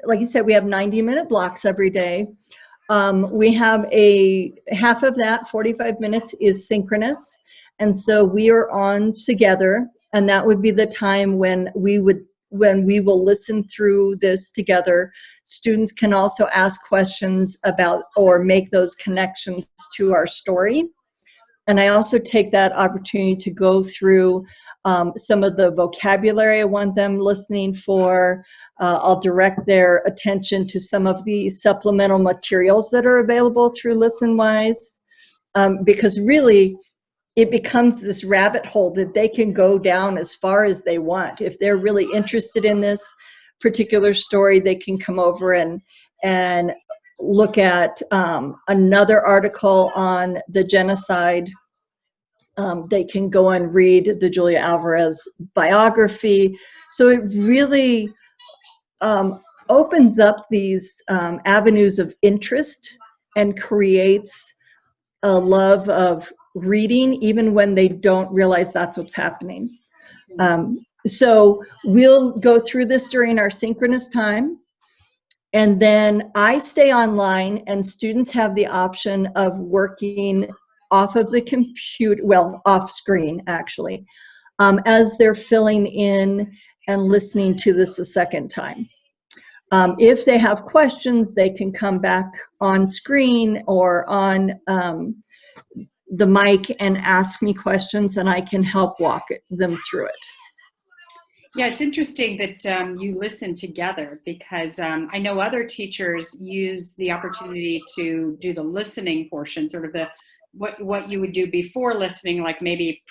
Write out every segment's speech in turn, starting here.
like you said, we have 90-minute blocks every day. We have a half of that, 45 minutes, is synchronous. And so we are on together, and that would be the time when we will listen through this together. Students can also ask questions about or make those connections to our story. And I also take that opportunity to go through some of the vocabulary I want them listening for. I'll direct their attention to some of the supplemental materials that are available through ListenWise, because really it becomes this rabbit hole that they can go down as far as they want. If they're really interested in this particular story, they can come over and look at another article on the genocide. They can go and read the Julia Alvarez biography. So it really opens up these avenues of interest and creates a love of reading, even when they don't realize that's what's happening. So we'll go through this during our synchronous time. And then I stay online, and students have the option of working off of the computer, well, off screen actually, as they're filling in and listening to this a second time. If they have questions, they can come back on screen or on the mic and ask me questions, and I can help walk them through it. Yeah, it's interesting that you listen together, because I know other teachers use the opportunity to do the listening portion, sort of the what you would do before listening, like maybe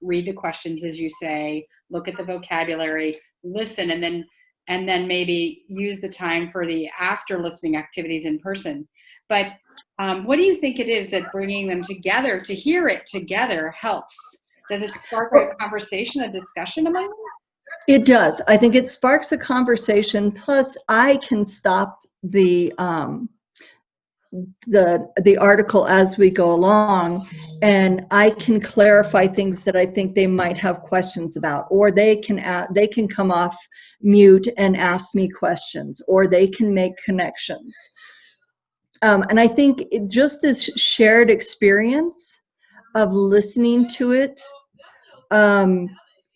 read the questions as you say, look at the vocabulary, listen, and then maybe use the time for the after listening activities in person. But what do you think it is that bringing them together to hear it together helps? Does it spark a conversation, a discussion among them? It does. I think it sparks a conversation. Plus, I can stop the article as we go along, and I can clarify things that I think they might have questions about, or they can come off mute and ask me questions, or they can make connections. And I think just this shared experience of listening to it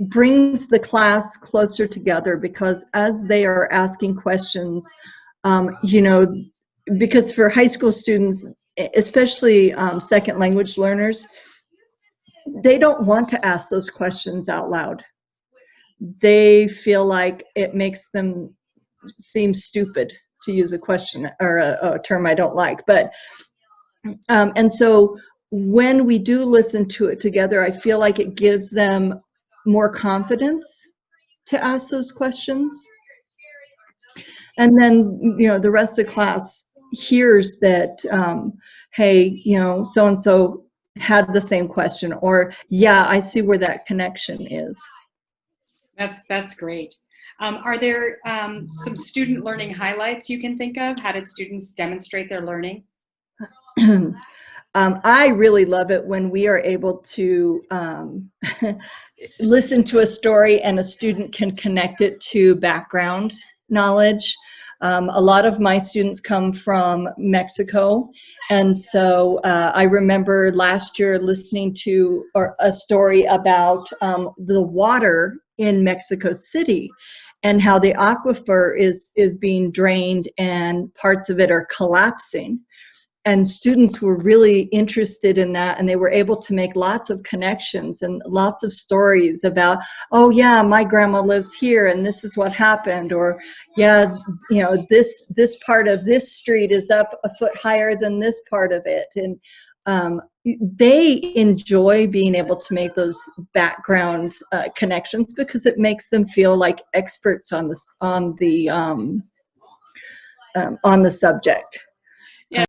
brings the class closer together, because as they are asking questions, you know, because for high school students, especially second language learners, they don't want to ask those questions out loud. They feel like it makes them seem stupid, to use a question or a term I don't like. But and so when we do listen to it together, I feel like it gives them more confidence to ask those questions. And then, you know, the rest of the class hears that, hey, you know, so-and-so had the same question, or, yeah, I see where that connection is. That's great. Are there some student learning highlights you can think of? How did students demonstrate their learning? I really love it when we are able to listen to a story and a student can connect it to background knowledge. A lot of my students come from Mexico, and so I remember last year listening to a story about the water in Mexico City and how the aquifer is being drained and parts of it are collapsing. And students were really interested in that, and they were able to make lots of connections and lots of stories about, oh yeah, my grandma lives here and this is what happened, or yeah, you know, this part of this street is up a foot higher than this part of it. And they enjoy being able to make those background connections, because it makes them feel like experts on the subject.